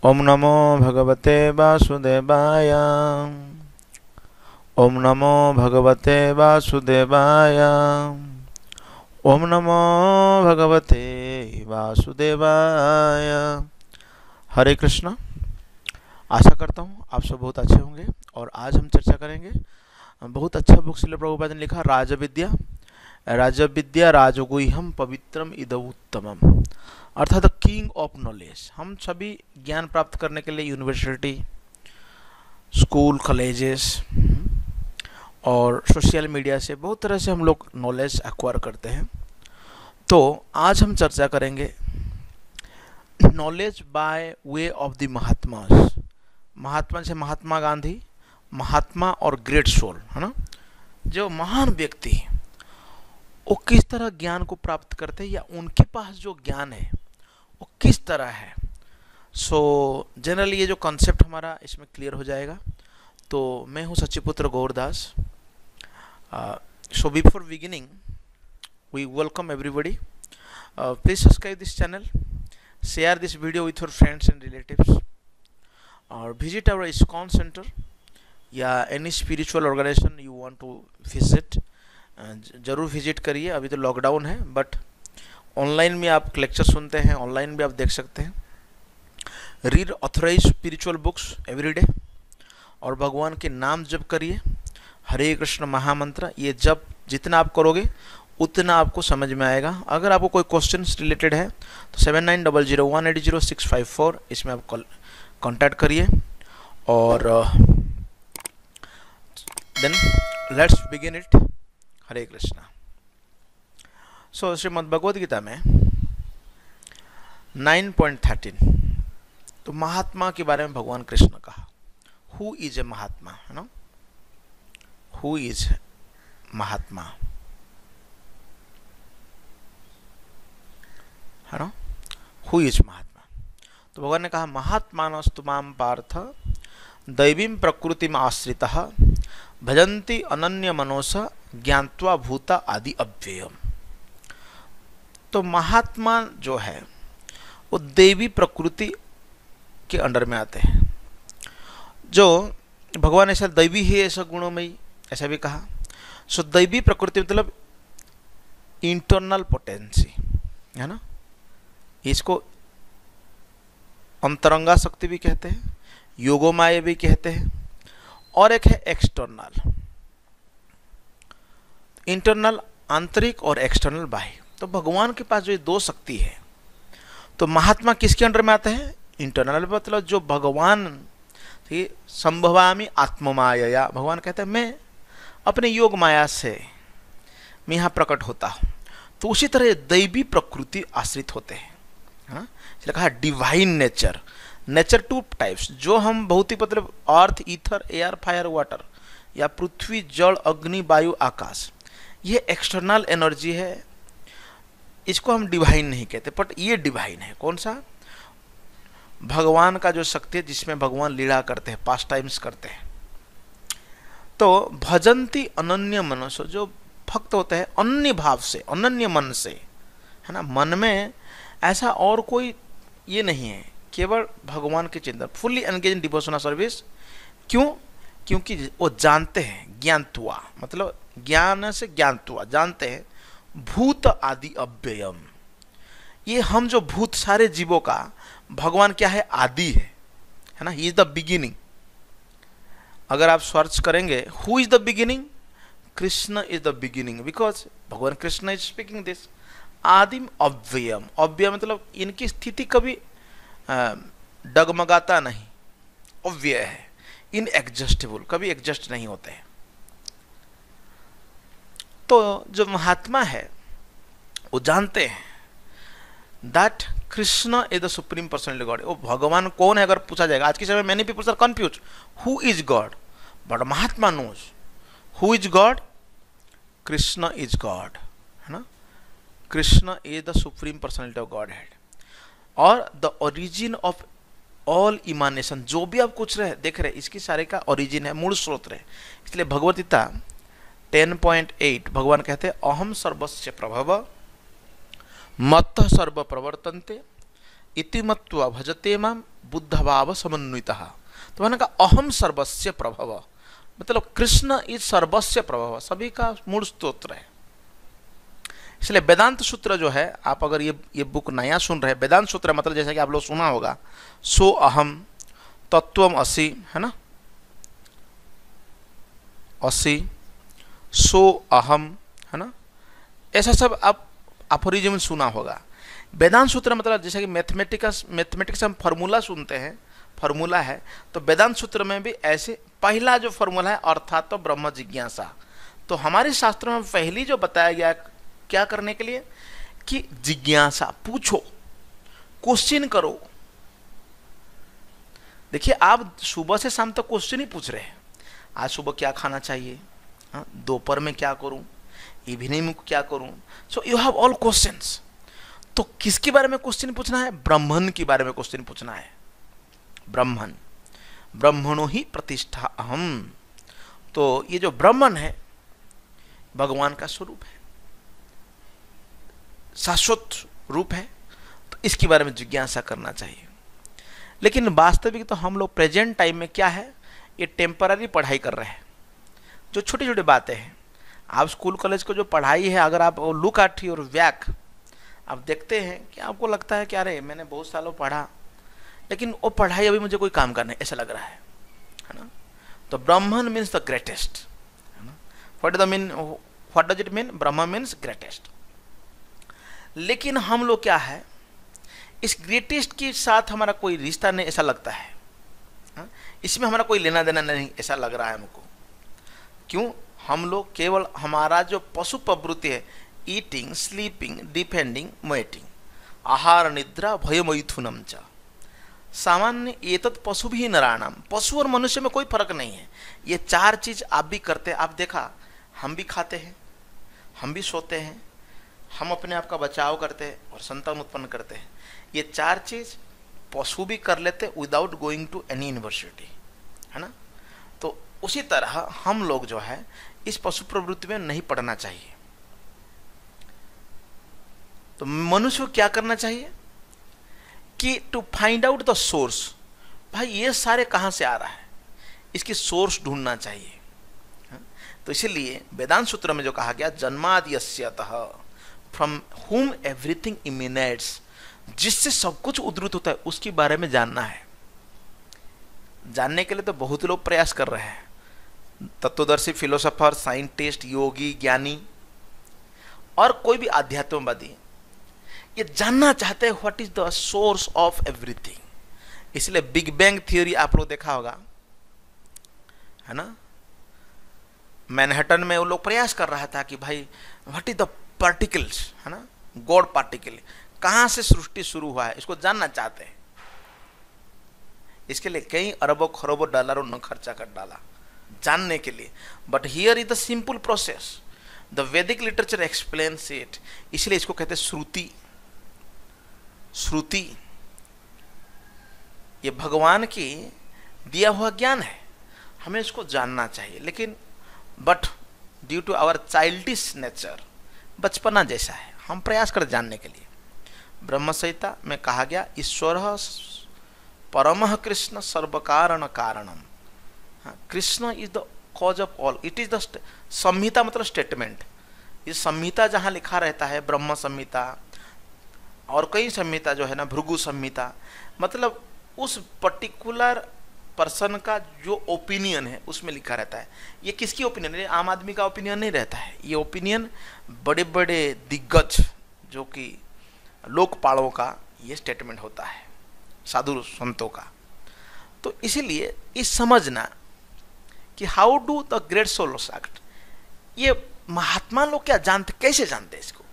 ओम नमो भगवते वासुदेवाय। ओम नमो भगवते वासुदेवाय। ओम नमो भगवते वासुदेवाय। हरे कृष्णा। आशा करता हूँ आप सब बहुत अच्छे होंगे। और आज हम चर्चा करेंगे, बहुत अच्छा बुक श्रील प्रभुपाद ने लिखा, राजविद्या। राजविद्या राजगुह्यम पवित्रम इदमुत्तमम, अर्थात द किंग ऑफ नॉलेज। हम सभी ज्ञान प्राप्त करने के लिए यूनिवर्सिटी, स्कूल, कॉलेजेस और सोशल मीडिया से बहुत तरह से हम लोग नॉलेज एक्वायर करते हैं। तो आज हम चर्चा करेंगे knowledge by way of the Mahatmas. महात्मा से महात्मा गांधी, महात्मा और ग्रेट सोल, है ना, जो महान व्यक्ति हैं, वो किस तरह ज्ञान को प्राप्त करते हैं, या उनके पास जो ज्ञान है वो किस तरह है। सो जनरली ये जो कॉन्सेप्ट हमारा इसमें क्लियर हो जाएगा। तो मैं हूँ Sachiputra Gaurdas. So before beginning we welcome everybody. Please subscribe this channel, share this video with your friends and relatives, or visit our ISKCON center या any spiritual organization you want to visit। ज़रूर visit करिए। अभी तो lockdown है, but online भी आप lecture सुनते हैं, ऑनलाइन भी आप देख सकते हैं। Read authorize spiritual books every day, और भगवान के नाम जप करिए। हरे कृष्ण महामंत्र, ये जप जितना आप करोगे उतना आपको समझ में आएगा। अगर आपको कोई क्वेश्चन रिलेटेड है तो 7900180654 इसमें आप कॉन्टैक्ट करिए। और देन लेट्स बिगिन इट। हरे कृष्णा। सो श्रीमद् भगवद गीता में 9.13 तो महात्मा के बारे में भगवान कृष्ण कहा। हु इज ए महात्मा, है ना, हु इज महात्मा, है ना, हु इज महात्मा। तो भगवान ने कहा, महात्मानस्तु माम पार्थ दैवीं प्रकृतिम आश्रितः भजन्ति अनन्य मनोसा ज्ञात्वा भूता आदि अव्ययम। तो महात्मा जो है वो देवी प्रकृति के अंडर में आते हैं। जो भगवान ऐसा दैवी ही ऐसा गुणोमयी, ऐसा भी कहा। सो दैवी प्रकृति मतलब इंटरनल पोटेंसी, है ना, इसको अंतरंगा शक्ति भी कहते हैं, योगोमाया भी कहते हैं। और एक है एक्सटर्नल। इंटरनल आंतरिक और एक्सटर्नल बाह्य। तो भगवान के पास जो ये दो शक्ति है, तो महात्मा किसके अंडर में आते हैं? इंटरनल, मतलब जो भगवान संभवामि आत्ममाया, भगवान कहते हैं मैं अपने योग माया से मैं यहाँ प्रकट होता हूँ। तो उसी तरह दैवी प्रकृति आश्रित होते हैं, है ना। इसलिए कहा divine nature. Nature two types, जो हम भौतिक मतलब अर्थ, ईथर, एयर, फायर, वाटर, या पृथ्वी, जल, अग्नि, वायु, आकाश, ये एक्सटर्नल एनर्जी है। इसको हम डिवाइन नहीं कहते, बट ये डिवाइन है। कौन सा? भगवान का जो शक्ति है, जिसमें भगवान लीला करते हैं, पास टाइम्स करते हैं। तो भजंती अनन्य मनसो, जो भक्त होते हैं अन्य भाव से, अनन्य मन से, है ना, मन में ऐसा और कोई ये नहीं है, केवल भगवान के चिंतन, fully engage in devotional service. क्यों? क्योंकि वो जानते हैं, ज्ञात्वा मतलब ज्ञान से ज्ञात्वा, जानते हैं भूत आदि अव्ययम। ये हम जो भूत सारे जीवों का भगवान क्या है? आदि है ना, ही इज द बिगिनिंग। अगर आप सर्च करेंगे who is the beginning, Krishna is the beginning, because भगवान कृष्ण इज स्पीकिंग दिस। आदिम अव्ययम, अव्यय मतलब इनकी स्थिति कभी डगमगाता नहीं, अव्यय है, इनएग्जस्टेबल, कभी एग्जस्ट नहीं होते हैं। तो जो महात्मा है वो जानते हैं that Krishna is the supreme personality God. वो भगवान कौन है अगर पूछा जाएगा, आज के समय many peoples are confuse who is God, but महात्मा knows who is God. Krishna is God, है ना, Krishna is the supreme personality of God head, और the origin of all emanation. जो भी आप कुछ रहे देख रहे, इसकी सारे का ओरिजिन है, मूल स्रोत रहे। इसलिए भगवद गीता 10.8 भगवान कहते हैं, अहम सर्वस्य प्रभव मत्तः सर्व प्रवर्तन्ते इति मत्वा भजते माम बुद्ध भाव समन्वितः। तो मैंने कहा अहम सर्वस्य प्रभव, मतलब कृष्ण इज सर्वस्य प्रभव, सभी का मूल स्तोत्र है। इसलिए वेदांत सूत्र जो है, आप अगर ये बुक नया सुन रहे हैं, वेदांत सूत्र मतलब जैसा कि आप लोग सुना होगा सो अहम तत्वम असि, है ना, असि सो अहम, है ना, ऐसा सब आप अफोरिज्म सुना होगा। वेदांत सूत्र मतलब जैसा कि मैथमेटिक्स हम फार्मूला सुनते हैं, फार्मूला है, तो वेदांत सूत्र में भी ऐसे पहला जो फार्मूला है अर्थात तो ब्रह्म जिज्ञासा। तो हमारे शास्त्रों में पहली जो बताया गया क्या करने के लिए, कि जिज्ञासा, पूछो, क्वेश्चन करो। देखिए आप सुबह से शाम तक क्वेश्चन ही पूछ रहे हैं, आज सुबह क्या खाना चाहिए, दोपहर में क्या करूं, इवनिंग में क्या करूं, so you have all questions. तो किसके बारे में क्वेश्चन पूछना है, ब्राह्मण के बारे में क्वेश्चन पूछना है। ब्राह्मण, ब्रह्मणो ही प्रतिष्ठा अहम। तो ये जो ब्राह्मण है भगवान का स्वरूप है, शाश्वत रूप है, तो इसके बारे में जिज्ञासा करना चाहिए। लेकिन वास्तविक तो हम लोग प्रेजेंट टाइम में क्या है, ये टेम्पररी पढ़ाई कर रहे हैं, जो छोटी छोटी बातें हैं। आप स्कूल कॉलेज को जो पढ़ाई है, अगर आप लुक एट योर व्याक, आप देखते हैं कि आपको लगता है कि अरे मैंने बहुत सालों पढ़ा, लेकिन वो पढ़ाई अभी मुझे कोई काम करना है ऐसा लग रहा है ना। तो ब्राह्मण मीन्स द ग्रेटेस्ट, है ना। What does it mean, Brahma means greatest. लेकिन हम लोग क्या है, इस ग्रेटेस्ट के साथ हमारा कोई रिश्ता नहीं ऐसा लगता है, इसमें हमारा कोई लेना देना नहीं ऐसा लग रहा है हमको। क्यों, हम लोग केवल हमारा जो पशु प्रवृत्ति है, ईटिंग, स्लीपिंग, डिफेंडिंग, मेटिंग, आहार निद्रा भय मैथुनम च, सामान्य एतत् पशु भी नराणाम, पशु और मनुष्य में कोई फर्क नहीं है। ये चार चीज आप भी करते हैं, आप देखा, हम भी खाते हैं, हम भी सोते हैं, हम अपने आप का बचाव करते हैं और संतान उत्पन्न करते हैं। ये चार चीज पशु भी कर लेते without going to any university, है ना। तो उसी तरह हम लोग जो है इस पशु प्रवृत्ति में नहीं पड़ना चाहिए। तो मनुष्य को क्या करना चाहिए कि to find out the source, भाई ये सारे कहां से आ रहा है, इसकी सोर्स ढूंढना चाहिए। तो इसीलिए वेदांत सूत्र में जो कहा गया, जन्माद्यस्यतः, फ्रॉम हुम एवरीथिंग इमिनेट्स, जिससे सब कुछ उद्धृत होता है, उसके बारे में जानना है। जानने के लिए तो बहुत लोग प्रयास कर रहे हैं, तत्वदर्शी, फिलोसोफर, साइंटिस्ट, योगी, ज्ञानी और कोई भी आध्यात्मवादी ये जानना चाहते हैं what is the source of everything. इसलिए बिग बैंग थ्योरी आप लोग देखा होगा, है ना। मैनहट्टन में वो लोग प्रयास कर रहा था कि भाई व्हाट इज द पार्टिकल्स, है ना, गॉड पार्टिकल, कहां से सृष्टि शुरू हुआ है, इसको जानना चाहते हैं। इसके लिए कई अरबों खरबों डॉलरों ने खर्चा कर डाला जानने के लिए। But here is the simple process, the वैदिक लिटरेचर एक्सप्लेन्स इट। इसलिए इसको कहते हैं श्रुति। श्रुति ये भगवान की दिया हुआ ज्ञान है, हमें इसको जानना चाहिए। लेकिन but due to our childish nature, बचपना जैसा है, हम प्रयास कर जानने के लिए। ब्रह्म संहिता में कहा गया, ईश्वर परमः कृष्ण सर्वकारण कारणम। Krishna is the cause of all, it is the samhita, मतलब स्टेटमेंट। ये संहिता जहाँ लिखा रहता है, ब्रह्म संहिता और कई संहिता जो है ना, भृगु संहिता, मतलब उस पर्टिकुलर पर्सन का जो ओपिनियन है उसमें लिखा रहता है। ये किसकी ओपिनियन है, आम आदमी का ओपिनियन नहीं रहता है। ये ओपिनियन बड़े बड़े दिग्गज जो कि लोकपालों का ये स्टेटमेंट होता है, साधु संतों का। तो इसीलिए इस समझना कि how do the great souls act, ये महात्मा लोग क्या जानते, कैसे जानते इसको,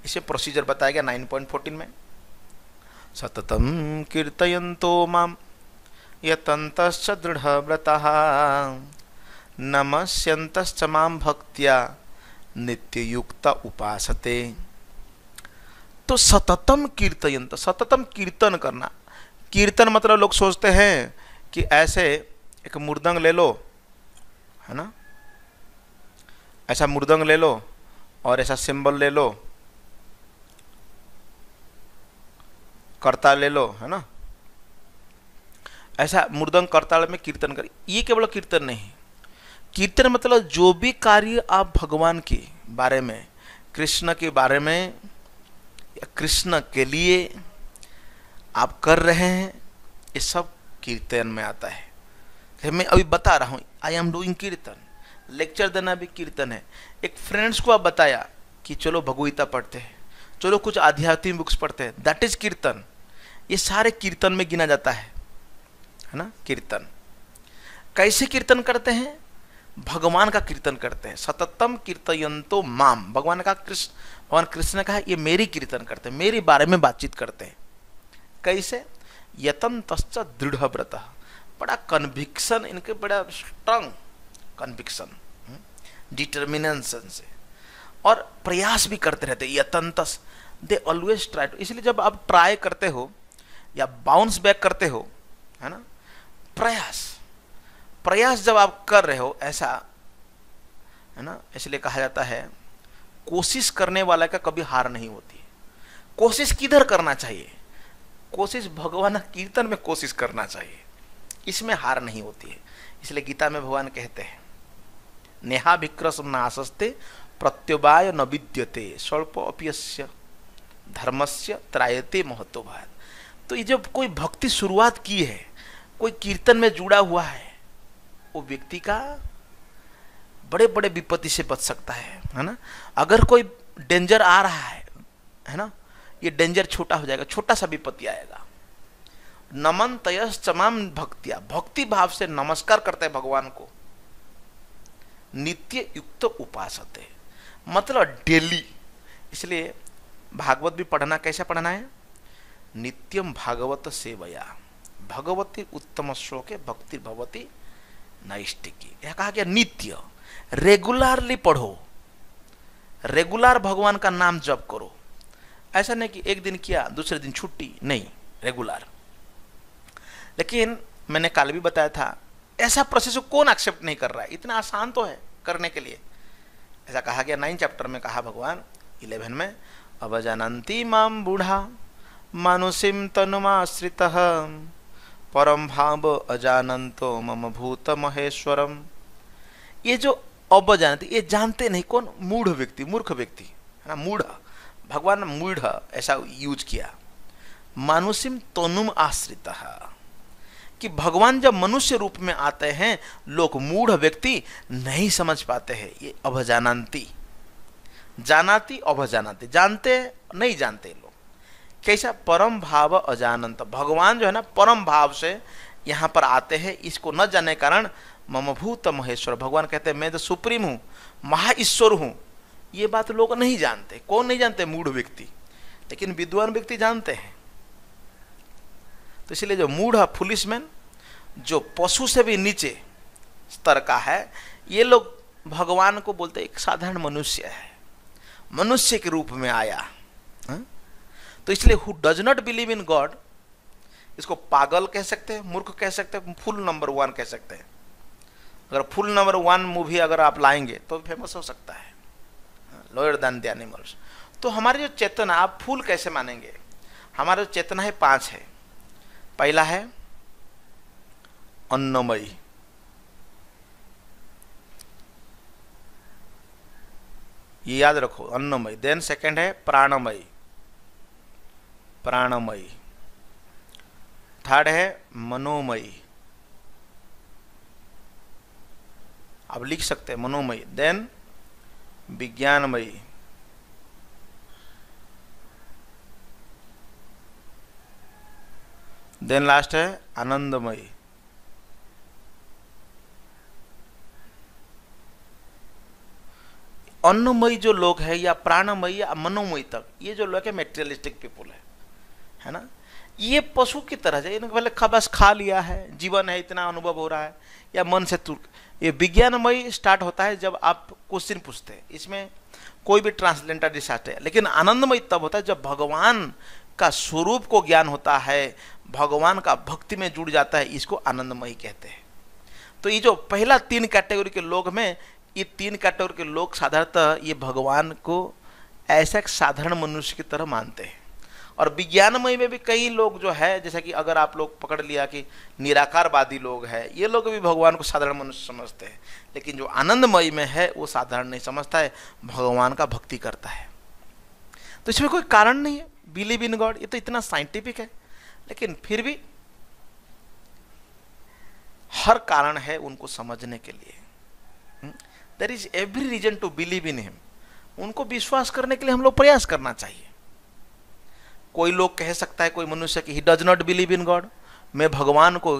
इसे प्रोसीजर बताया गया 9.14 में। सततम कीर्तयन्तो माम यतन्तश्च दृढ़व्रतः नमस्यन्तश्च माम भक्त्या नित्ययुक्त उपासते। तो सततम कीर्तयन्त, सततम कीर्तन करना। कीर्तन मतलब लोग सोचते हैं कि ऐसे एक मृदंग ले लो, है ना, ऐसा मृदंग ले लो और ऐसा सिंबल ले लो, कर्ता ले लो, है ना, ऐसा मृदंग करताल में कीर्तन कर, ये केवल कीर्तन नहीं। कीर्तन मतलब जो भी कार्य आप भगवान के बारे में, कृष्ण के बारे में या कृष्ण के लिए आप कर रहे हैं, ये सब कीर्तन में आता है। मैं अभी बता रहा हूँ, आई एम डूइंग कीर्तन। लेक्चर देना भी कीर्तन है। एक फ्रेंड्स को आप बताया कि चलो भगवगीता पढ़ते हैं, चलो कुछ आध्यात्मिक बुक्स पढ़ते हैं, दैट इज कीर्तन। ये सारे कीर्तन में गिना जाता है ना। कीर्तन कैसे कीर्तन करते हैं? भगवान का कीर्तन करते हैं। सततम कीर्तयन्तो माम, भगवान कृष्ण ने कहा ये मेरी कीर्तन करते हैं, मेरे बारे में बातचीत करते हैं। कैसे? यतन्तश्च दृढ़व्रतः, बड़ा कन्विक्शन इनके, बड़ा स्ट्रांग कन्विक्शन, डिटर्मिनेशन से, और प्रयास भी करते रहते। यतन्तस, दे ऑलवेज ट्राई टू। इसलिए जब आप ट्राई करते हो या बाउंस बैक करते हो, है ना, प्रयास जब आप कर रहे हो, ऐसा है ना, इसलिए कहा जाता है कोशिश करने वाला का कभी हार नहीं होती। कोशिश किधर करना चाहिए? कोशिश भगवान कीर्तन में कोशिश करना चाहिए, इसमें हार नहीं होती है। इसलिए गीता में भगवान कहते हैं नेहा विक्रस नासस्ते प्रत्युवाय न विद्यते स्वल्प अप्यस्य धर्मस्य त्रायते महत्वभात। तो ये जब कोई भक्ति शुरुआत की है, कोई कीर्तन में जुड़ा हुआ है, वो व्यक्ति का बड़े बड़े विपत्ति से बच सकता है ना। अगर कोई डेंजर आ रहा है ना, ये डेंजर छोटा हो जाएगा, छोटा सा विपत्ति आएगा। नमन तयस चमाम भक्तिया, भक्ति भाव से नमस्कार करते हैं भगवान को। नित्य युक्त उपासते, मतलब डेली। इसलिए भागवत भी पढ़ना, कैसे पढ़ना है? नित्यम भागवत सेवया भगवती उत्तम श्लोके भक्ति भवती नैष्टिकी। यह कहा गया नित्य, रेगुलरली पढ़ो, रेगुलर भगवान का नाम जप करो। ऐसा नहीं कि एक दिन किया दूसरे दिन छुट्टी, नहीं, रेगुलर। लेकिन मैंने कल भी बताया था, ऐसा प्रोसेस को कौन एक्सेप्ट नहीं कर रहा है? इतना आसान तो है करने के लिए। ऐसा कहा गया 9 चैप्टर में, कहा भगवान 11 में, अवजानन्ति माम बूढ़ा मानुषिम तनुमाश्रितः परम भाव अजानन्तो मम भूत महेश्वरम। ये जो अवजानन्ति, ये जानते नहीं, कौन? मूढ़ व्यक्ति, मूर्ख व्यक्ति है ना, मूढ़। भगवान ने मूढ़ ऐसा यूज किया। मानुषिम तनुम आश्रितः, कि भगवान जब मनुष्य रूप में आते हैं, लोग मूढ़ व्यक्ति नहीं समझ पाते हैं। ये अवजानन्ति, जानाति अवजानन्ति, जानते नहीं जानते लोग। कैसा? परम भाव अजानंत, भगवान जो है ना परम भाव से यहाँ पर आते हैं, इसको न जानने के कारण मम भूत महेश्वर, भगवान कहते हैं मैं तो सुप्रीम हूँ, महा ईश्वर हूँ। ये बात लोग नहीं जानते। कौन नहीं जानते? मूढ़ व्यक्ति। लेकिन विद्वान व्यक्ति जानते हैं। तो इसलिए जो मूढ़ फुलिशमैन, जो पशु से भी नीचे स्तर का है, ये लोग भगवान को बोलते एक साधारण मनुष्य है, मनुष्य के रूप में आया। तो इसलिए who does not believe in God, इसको पागल कह सकते हैं, मूर्ख कह सकते हैं, फुल नंबर 1 कह सकते हैं। अगर फुल नंबर 1 मूवी अगर आप लाएंगे तो फेमस हो सकता है, लोअर देन द एनिमल्स। तो हमारी जो चेतना, आप फूल कैसे मानेंगे? हमारा जो चेतना है 5 है। पहला है अन्नमयी, ये याद रखो, अन्नमयी। देन सेकंड है प्राणमयी, प्राणमयी। थर्ड है मनोमयी, आप लिख सकते हैं मनोमयी। देन विज्ञानमयी, देन लास्ट है आनंदमयी। अन्नमयी जो लोग हैं, या प्राणमयी या मनोमयी तक, ये जो लोग है मेटेरियलिस्टिक पीपुल है ना, ये पशु की तरह है। इन्होंने पहले बस खा लिया है, जीवन है, इतना अनुभव हो रहा है, या मन से तुर्क। ये विज्ञानमयी स्टार्ट होता है जब आप क्वेश्चन पूछते हैं, इसमें कोई भी ट्रांसलेंटर डिसास्टर है। लेकिन आनंदमयी तब होता है जब भगवान का स्वरूप को ज्ञान होता है, भगवान का भक्ति में जुड़ जाता है, इसको आनंदमयी कहते हैं। तो ये जो पहला 3 कैटेगरी के लोग में, ये 3 कैटेगरी के लोग साधारणतः ये भगवान को ऐसा एक साधारण मनुष्य की तरह मानते हैं, और विज्ञानमय में भी कई लोग जो है, जैसे कि अगर आप लोग पकड़ लिया कि निराकारवादी लोग हैं, ये लोग भी भगवान को साधारण मनुष्य समझते हैं, लेकिन जो आनंदमय में है वो साधारण नहीं समझता है, भगवान का भक्ति करता है। तो इसमें कोई कारण नहीं है, बिलीव इन गॉड, ये तो इतना साइंटिफिक है, लेकिन फिर भी हर कारण है उनको समझने के लिए। There is every reason to believe in him. उनको विश्वास करने के लिए हम लोग प्रयास करना चाहिए। कोई लोग कह सकता है, कोई मनुष्य कि he does not believe in God, मैं भगवान को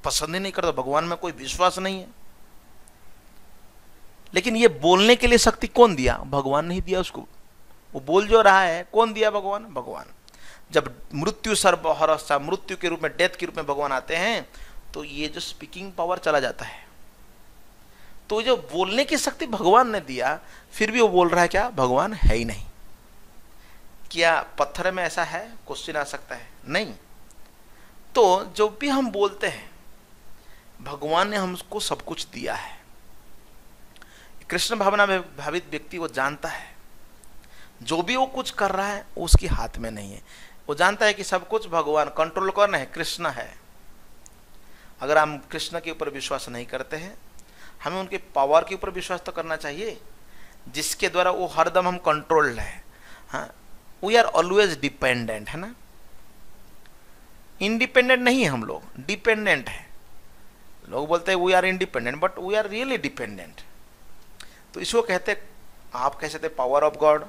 पसंद ही नहीं करता, भगवान में कोई विश्वास नहीं है। लेकिन ये बोलने के लिए शक्ति कौन दिया? भगवान नहीं दिया उसको। वो बोल जो रहा है, कौन दिया? भगवान। भगवान जब मृत्यु सर्वहरस्ता, मृत्यु के रूप में, डेथ के रूप में भगवान आते हैं, तो ये जो स्पीकिंग पावर चला जाता है। तो जो बोलने की शक्ति भगवान ने दिया, फिर भी वो बोल रहा है क्या? भगवान है ही नहीं। क्या पत्थर में ऐसा है? क्वेश्चन आ सकता है, नहीं। तो जो भी हम बोलते हैं, भगवान ने हमको सब कुछ दिया है। कृष्ण भावना में भावित व्यक्ति वो जानता है, जो भी वो कुछ कर रहा है उसके हाथ में नहीं है। वो जानता है कि सब कुछ भगवान कंट्रोल कर रहे हैं, कृष्ण है। अगर हम कृष्ण के ऊपर विश्वास नहीं करते हैं, हमें उनके पावर के ऊपर विश्वास तो करना चाहिए, जिसके द्वारा वो हरदम हम कंट्रोल्ड है। हाँ, वी आर ऑलवेज डिपेंडेंट, है ना। इंडिपेंडेंट नहीं है हम लोग, डिपेंडेंट है। लोग बोलते हैं we are independent, but we are really dependent. तो इसको कहते, आप कह सकते पावर ऑफ गॉड,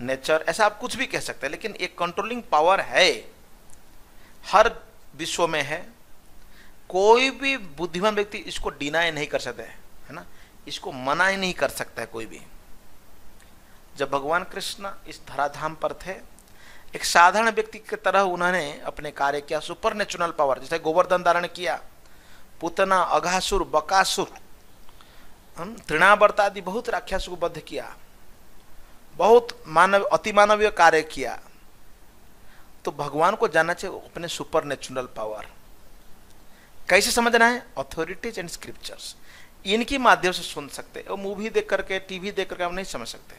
नेचर, ऐसा आप कुछ भी कह सकते हैं, लेकिन एक कंट्रोलिंग पावर है, हर विश्व में है। कोई भी बुद्धिमान व्यक्ति इसको डिनाई नहीं कर सकता है ना, इसको मना ही नहीं कर सकता है कोई भी। जब भगवान कृष्ण इस धराधाम पर थे, एक साधारण व्यक्ति की तरह उन्होंने अपने कार्य किया। सुपर नेचुरल पावर, जैसे गोवर्धन धारण किया, पुतना, अघासुर, बकासुर, तृणावर्त आदि बहुत राक्षस को वध किया, बहुत मानव, अति मानवीय कार्य किया। तो भगवान को जानना चाहिए अपने सुपर नेचुरल पावर। कैसे समझना है? अथॉरिटीज एंड स्क्रिप्चर्स, इनके माध्यम से सुन सकते हैं। मूवी देख करके, टीवी देख करके हम नहीं समझ सकते।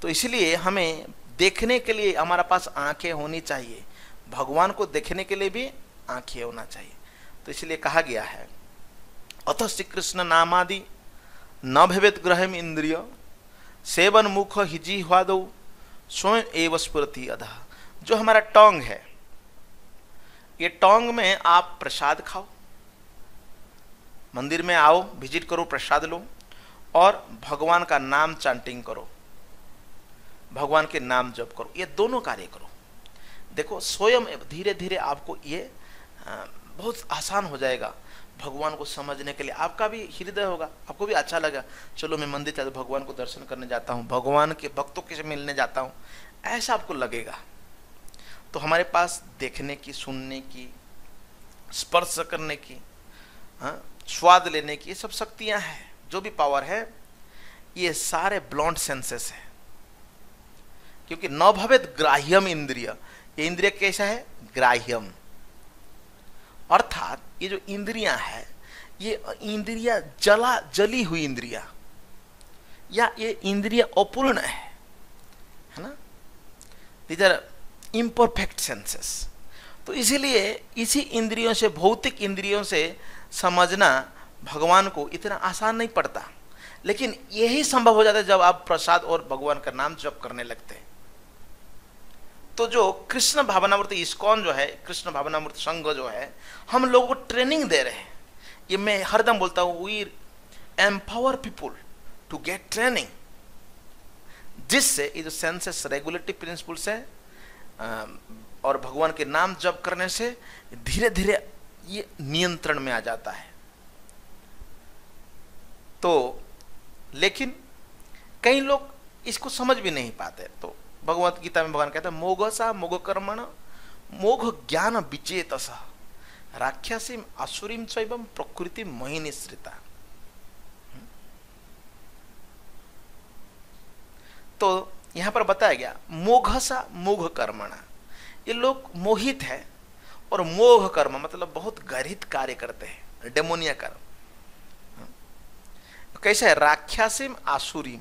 तो इसलिए हमें देखने के लिए हमारा पास आंखें होनी चाहिए, भगवान को देखने के लिए भी आंखें होना चाहिए। तो इसलिए कहा गया है, अथ श्री कृष्ण नामादि न भवेत ग्रहम इंद्रिय सेवन मुख हिजिह्वादौ स्वयं एव स्फुरति अधः। जो हमारा टोंग है, ये टोंग में आप प्रसाद खाओ, मंदिर में आओ, विजिट करो, प्रसाद लो, और भगवान का नाम चांटिंग करो, भगवान के नाम जप करो, ये दोनों कार्य करो। देखो स्वयं धीरे धीरे आपको ये बहुत आसान हो जाएगा भगवान को समझने के लिए। आपका भी हृदय होगा, आपको भी अच्छा लगा, चलो मैं मंदिर जाता हूँ, भगवान को दर्शन करने जाता हूँ, भगवान के भक्तों के से मिलने जाता हूँ, ऐसा आपको लगेगा। तो हमारे पास देखने की, सुनने की, स्पर्श करने की, स्वाद लेने की, ये सब शक्तियाँ हैं। जो भी पावर है, ये सारे ब्लॉन्ड सेंसेस है। क्योंकि न भवेत ग्राह्यम इंद्रिय, ये इंद्रिय कैसा है? ग्राह्यम, अर्थात ये जो इंद्रियां है, ये इंद्रियां जली हुई इंद्रियां, या ये इंद्रिय अपूर्ण है ना, दीज आर इम्परफेक्ट सेंसेस। तो इसीलिए इसी इंद्रियों से, भौतिक इंद्रियों से समझना भगवान को इतना आसान नहीं पड़ता। लेकिन यही संभव हो जाता है जब आप प्रसाद और भगवान का नाम जप करने लगते हैं। तो जो कृष्ण भावनामूर्ति इस्कॉन जो है, कृष्ण भावनामूर्ति संघ जो है, हम लोगों को ट्रेनिंग दे रहे हैं। ये मैं हरदम बोलता हूँ, we empower people to get training, जिससे ये जो सेंसेस रेगुलेटरी प्रिंसिपल्स है और भगवान के नाम जप करने से धीरे धीरे ये नियंत्रण में आ जाता है। तो लेकिन कई लोग इसको समझ भी नहीं पाते। तो भगवत गीता में भगवान कहते हैं, मोघसा मोघ कर्मण मोघ ज्ञान विचेतस राक्षसीम असुरीम चैवम प्रकृति मोहिनीश्रिता। तो यहां पर बताया गया, मोघसा मोघ कर्मण, ये लोग मोहित है, और मोघ कर्म मतलब बहुत गरित कार्य करते हैं, डेमोनिया कर्म। कैसा है? राक्षसीम आसुरीम,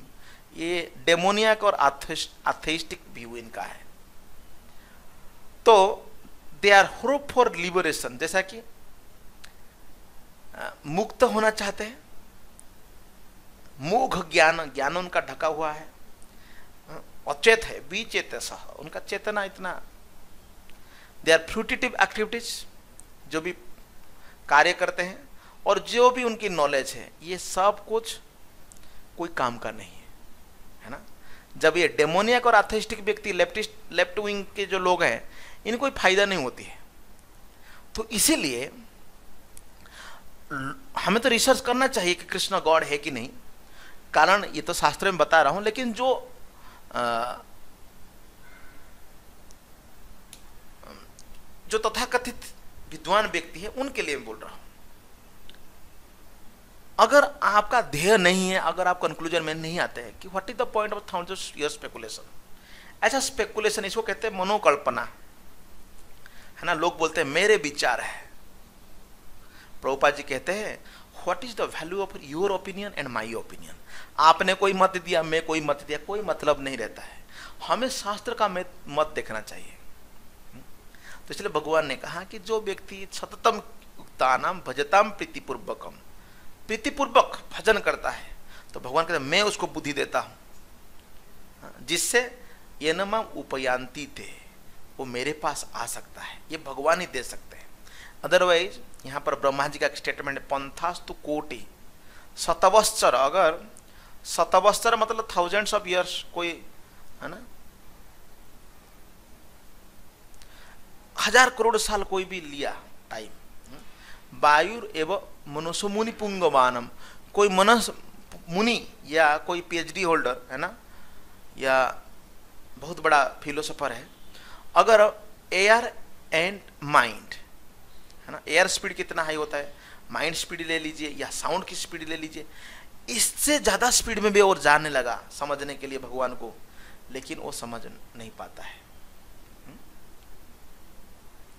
ये डेमोनियक और एथेइस्टिक व्यू इनका है। तो they are hope for liberation, जैसा कि मुक्त होना चाहते हैं, मोघ ज्ञान, ज्ञान उनका ढका हुआ है, अचेत है, विचेत सह, उनका चेतना इतना, दे आर फ्रूटिटिव एक्टिविटीज, जो भी कार्य करते हैं और जो भी उनकी नॉलेज है, ये सब कुछ कोई काम का नहीं है ना। जब ये डेमोनियक और एथेइस्टिक व्यक्ति, लेफ्ट विंग के जो लोग हैं, इनको कोई फायदा नहीं होती है। तो इसीलिए हमें तो रिसर्च करना चाहिए कि कृष्ण गॉड है कि नहीं, कारण ये तो शास्त्र में बता रहा हूं, लेकिन जो तथाकथित विद्वान व्यक्ति है उनके लिए मैं बोल रहा हूं। अगर आपका ध्येय नहीं है, अगर आप कंक्लूजन में नहीं आते हैं कि what is the point of thousand year speculation, ऐसा स्पेकुलेशन इसको कहते हैं मनोकल्पना, है ना। लोग बोलते हैं मेरे विचार है, प्रभुपाद जी कहते हैं what is the value of your opinion and my opinion. आपने कोई मत दिया, मैं कोई मत दिया, कोई मतलब नहीं रहता है, हमें शास्त्र का मत देखना चाहिए। तो इसलिए भगवान ने कहा कि जो व्यक्ति सततम युक्तानाम भजताम प्रीतिपूर्वकम, प्रीतिपूर्वक भजन करता है, तो भगवान कहते हैं मैं उसको बुद्धि देता हूं, जिससे ये नमा उपयांती थे, वो मेरे पास आ सकता है, ये भगवान ही दे सकते हैं। अदरवाइज यहाँ पर ब्रह्मा जी का स्टेटमेंट है, पंथास्तु कोटि शतवत्सर, अगर शतवत्सर मतलब थाउजेंड्स ऑफ ईयर्स, कोई है ना 1000 करोड़ साल कोई भी लिया टाइम, वायुर एवं मनुष्य मुनि पुंगवानम, कोई मनुष्य मुनि या कोई पीएचडी होल्डर है ना, या बहुत बड़ा फिलोसोफर है, अगर एयर एंड माइंड है ना, एयर स्पीड कितना हाई होता है, माइंड स्पीड ले लीजिए या साउंड की स्पीड ले लीजिए, इससे ज़्यादा स्पीड में भी और जाने लगा समझने के लिए भगवान को, लेकिन वो समझ नहीं पाता है।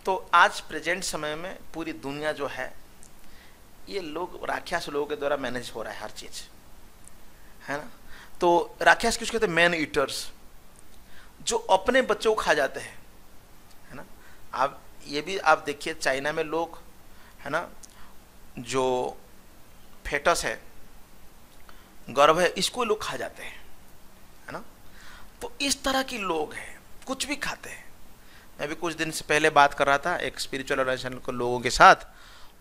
तो आज प्रेजेंट समय में पूरी दुनिया जो है, ये लोग राक्षस लोगों के द्वारा मैनेज हो रहा है हर चीज, है ना। तो राक्षस किसको कहते हैं? मैन ईटर्स, जो अपने बच्चों को खा जाते हैं, है ना। आप ये भी आप देखिए, चाइना में लोग है ना, जो फेटस है, गर्भ है, इसको लोग खा जाते हैं, है ना। तो इस तरह के लोग हैं, कुछ भी खाते हैं। मैं भी कुछ दिन से पहले बात कर रहा था एक स्पिरिचुअल ऑर्गेनाइजेशन के लोगों के साथ,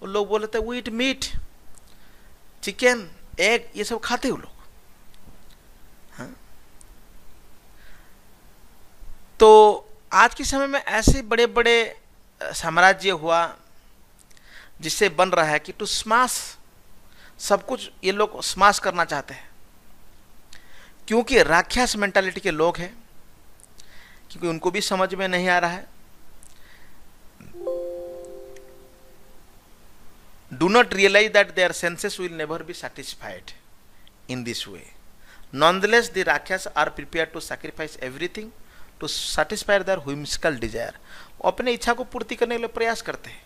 वो लोग बोले थे we eat meat, chicken, egg, ये सब खाते हो लोग, हाँ। तो आज के समय में ऐसे बड़े बड़े साम्राज्य हुआ जिससे बन रहा है कि टू स्माश, सब कुछ ये लोग स्माश करना चाहते हैं, क्योंकि राक्षस मेंटालिटी के लोग हैं, क्योंकि उनको भी समझ में नहीं आ रहा है। Do not realize that their senses will never be satisfied in this way. Nonetheless, the Rakshas are prepared to sacrifice everything to satisfy their whimsical desire. वो अपने इच्छा को पूर्ति करने के लिए प्रयास करते हैं।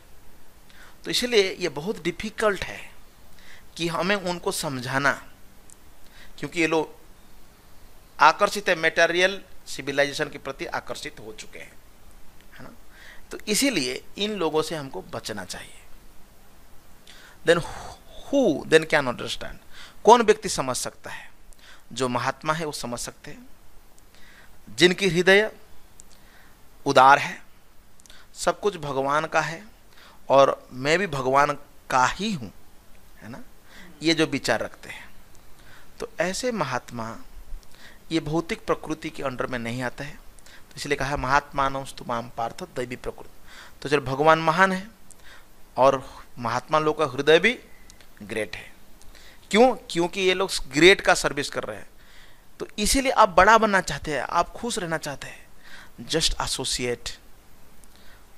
तो इसलिए ये बहुत डिफिकल्ट है कि हमें उनको समझाना, क्योंकि ये लोग आकर्षित है, मेटेरियल सिविलाइजेशन के प्रति आकर्षित हो चुके हैं, है ना। तो इसीलिए इन लोगों से हमको बचना चाहिए। Then who then can understand, कौन व्यक्ति समझ सकता है? जो महात्मा है वो समझ सकते हैं, जिनकी हृदय उदार है, सब कुछ भगवान का है और मैं भी भगवान का ही हूँ, है ना, ये जो विचार रखते हैं। तो ऐसे महात्मा ये भौतिक प्रकृति के अंडर में नहीं आता है। तो इसलिए कहा महात्मानम स्तुमाम पार्थ दैवी प्रकृति। तो चल भगवान महान है और महात्मा लोग का हृदय भी ग्रेट है। क्यों? क्योंकि ये लोग ग्रेट का सर्विस कर रहे हैं। तो इसीलिए आप बड़ा बनना चाहते हैं, आप खुश रहना चाहते हैं, just associate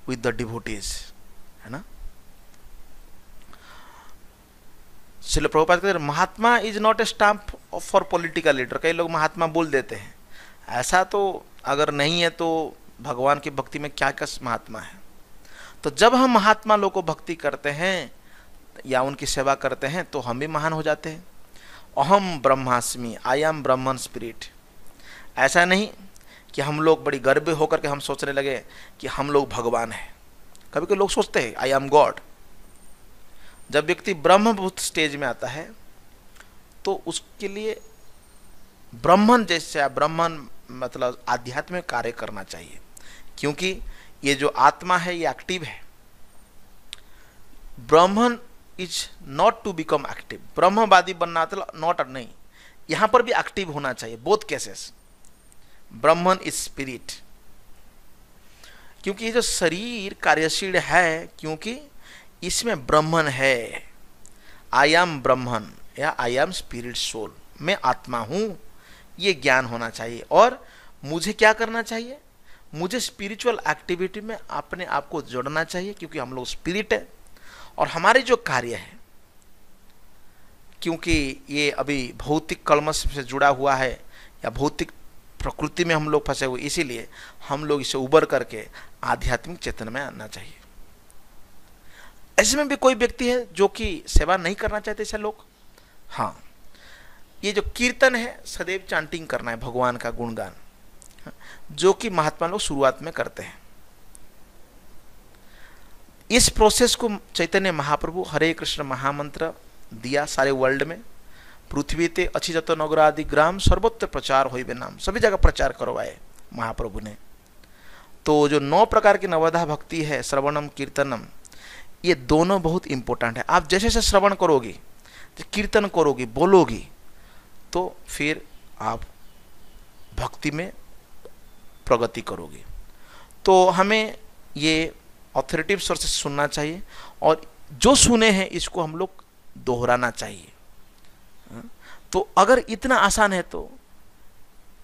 with the devotees, है ना। श्रील प्रभुपाद कहते हैं Mahatma is not a stamp for political leader. कई लोग महात्मा बोल देते हैं, ऐसा तो अगर नहीं है तो भगवान की भक्ति में क्या क्या महात्मा है। तो जब हम महात्मा लोग को भक्ति करते हैं या उनकी सेवा करते हैं तो हम भी महान हो जाते हैं। अहम ब्रह्मास्मि, आई एम ब्रह्मन स्पिरिट। ऐसा नहीं कि हम लोग बड़ी गर्व होकर के हम सोचने लगे कि हम लोग भगवान हैं। कभी कभी लोग सोचते हैं आई एम गॉड। जब व्यक्ति ब्रह्मभूत स्टेज में आता है तो उसके लिए ब्राह्मण जैसे ब्राह्मण मतलब आध्यात्मिक कार्य करना चाहिए, क्योंकि ये जो आत्मा है ये एक्टिव है। Brahmin is not to become active, ब्रह्मवादी बनना मतलब नॉट नहीं, यहां पर भी एक्टिव होना चाहिए, बोथ केसेस। ब्राह्मण इज स्पिरिट, क्योंकि ये जो शरीर कार्यशील है, क्योंकि इसमें ब्राह्मण है। आई एम ब्राह्मण या आई एम स्पिरिट सोल, मैं आत्मा हूं, ये ज्ञान होना चाहिए। और मुझे क्या करना चाहिए, मुझे स्पिरिचुअल एक्टिविटी में अपने आप को जोड़ना चाहिए, क्योंकि हम लोग स्पिरिट है। और हमारे जो कार्य है, क्योंकि ये अभी भौतिक कलमश से जुड़ा हुआ है या भौतिक प्रकृति में हम लोग फंसे हुए, इसीलिए हम लोग इसे उबर करके आध्यात्मिक चेतन में आना चाहिए। ऐसे में भी कोई व्यक्ति है जो कि सेवा नहीं करना चाहते ऐसे लोग, हाँ, ये जो कीर्तन है सदैव चांटिंग करना है भगवान का गुणगान, जो कि महात्मा लोग शुरुआत में करते हैं। इस प्रोसेस को चैतन्य महाप्रभु हरे कृष्ण महामंत्र दिया सारे वर्ल्ड में, पृथ्वी ते अच्छी जत नगर आदि ग्राम सर्वत्र प्रचार होइबे नाम, सभी जगह प्रचार करवाए महाप्रभु ने। तो जो 9 प्रकार की नवधा भक्ति है, श्रवणम कीर्तनम, ये दोनों बहुत इंपॉर्टेंट है। आप जैसे जैसे श्रवण करोगी, कीर्तन करोगी, बोलोगी, तो फिर आप भक्ति में प्रगति करोगी। तो हमें ये ऑथोरिटिव सोर्सेस सुनना चाहिए, और जो सुने हैं इसको हम लोग दोहराना चाहिए। तो अगर इतना आसान है तो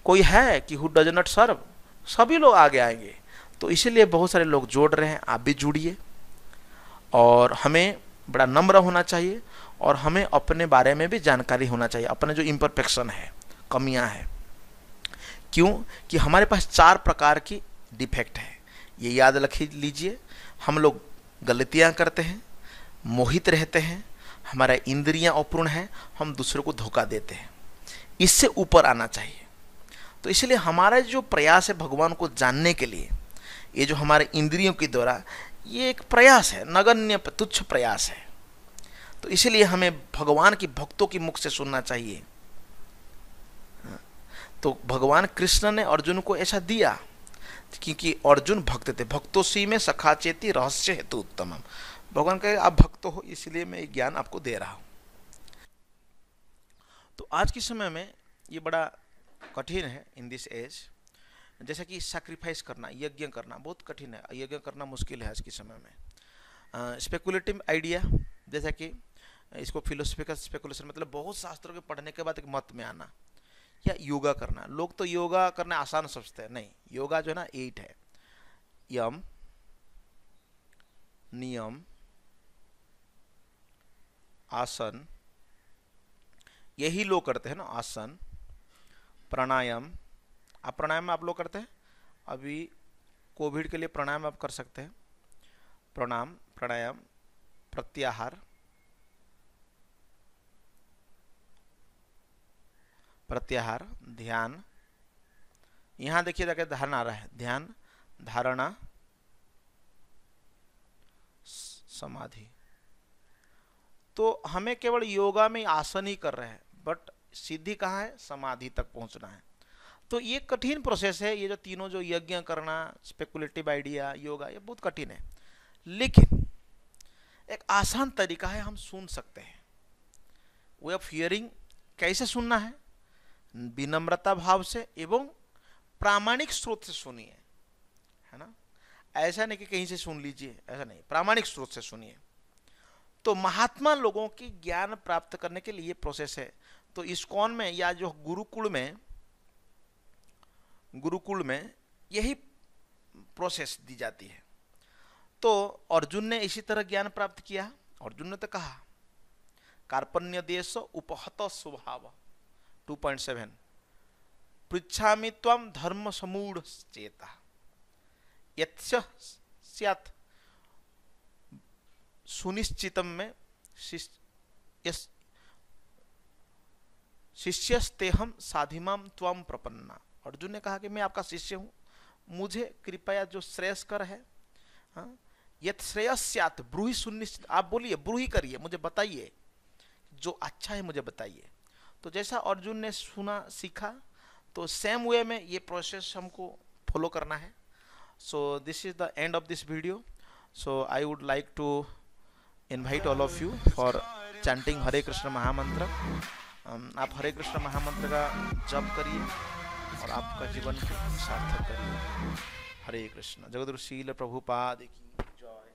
कोई है कि हु डज नॉट सर्व, सभी लोग आगे आएंगे। तो इसीलिए बहुत सारे लोग जोड़ रहे हैं, आप भी जुड़िए। और हमें बड़ा नम्र होना चाहिए, और हमें अपने बारे में भी जानकारी होना चाहिए, अपने जो इम्परफेक्शन है, कमियां हैं। क्यों कि हमारे पास 4 प्रकार की डिफेक्ट है, ये याद रख लीजिए। हम लोग गलतियां करते हैं, मोहित रहते हैं, हमारा इंद्रियां अपूर्ण है, हम दूसरों को धोखा देते हैं। इससे ऊपर आना चाहिए। तो इसलिए हमारा जो प्रयास है भगवान को जानने के लिए, ये जो हमारे इंद्रियों के द्वारा, ये एक प्रयास है, नगण्य तुच्छ प्रयास है। तो इसलिए हमें भगवान की भक्तों की मुख से सुनना चाहिए। तो भगवान कृष्ण ने अर्जुन को ऐसा दिया, क्योंकि अर्जुन भक्त थे। भक्तोसी में सखा चेती रहस्य हेतु उत्तम। भगवान कहे आप भक्त हो, इसलिए मैं ज्ञान आपको दे रहा हूं। तो आज के समय में ये बड़ा कठिन है इन दिस एज, जैसा कि सैक्रिफाइस करना, यज्ञ करना बहुत कठिन है, यज्ञ करना मुश्किल है आज के समय में। स्पेकुलेटिव आइडिया, जैसा कि इसको फिलोसफिकल स्पेकुलेशन मतलब बहुत शास्त्रों के पढ़ने के बाद एक मत में आना, या योगा करना। लोग तो योगा करना आसान समझते हैं, नहीं, योगा जो है ना 8 है, यम, नियम, आसन, यही लोग करते हैं ना, आसन, प्राणायाम। आप प्राणायाम आप लोग करते हैं, अभी कोविड के लिए प्राणायाम आप कर सकते हैं, प्राणायाम, प्रत्याहार, ध्यान। यहां देखिए जाके धारणा आ रहा है, ध्यान, धारणा, समाधि। तो हमें केवल योगा में आसन ही कर रहे हैं, बट सिद्धि कहाँ है, समाधि तक पहुंचना है। तो ये कठिन प्रोसेस है। ये जो तीनों जो यज्ञ करना, स्पेकुलेटिव आइडिया, योगा, ये बहुत कठिन है। लेकिन एक आसान तरीका है, हम सुन सकते हैं। वे ऑफ हियरिंग, कैसे सुनना है, विनम्रता भाव से एवं प्रामाणिक स्रोत से सुनिए, है ना। ऐसा नहीं कि कहीं से सुन लीजिए, ऐसा नहीं, प्रामाणिक स्रोत से सुनिए। तो महात्मा लोगों की ज्ञान प्राप्त करने के लिए ये प्रोसेस है। तो इस्कॉन में या जो गुरुकुल में यही प्रोसेस दी जाती है। तो अर्जुन ने इसी तरह ज्ञान प्राप्त किया। अर्जुन ने तो कहा कार्पण्य देश उपहत स्वभाव 2.7 पृच्छामि त्वं धर्म समूढ़ चेता यस्य स्यात् सुनिश्चितम में शिष्यस्तेहम साधिमाम त्वं प्रपन्ना। अर्जुन ने कहा कि मैं आपका शिष्य हूँ, मुझे कृपया जो श्रेयस्कर है, हाँ, यत् श्रेयस्यात् ब्रूहि सुनिश्चित, आप बोलिए, ब्रूहि करिए, मुझे बताइए जो अच्छा है, मुझे बताइए। तो जैसा अर्जुन ने सुना सीखा, तो सेम वे में ये प्रोसेस हमको फॉलो करना है। So this is the end of this video. So I would like to invite all of you for chanting Hare Krishna mahamantra. आप हरे कृष्ण महामंत्र का जप करिए और आपका जीवन को सार्थक करिए। हरे कृष्ण। जगद्गुरु श्रील प्रभुपाद की जय।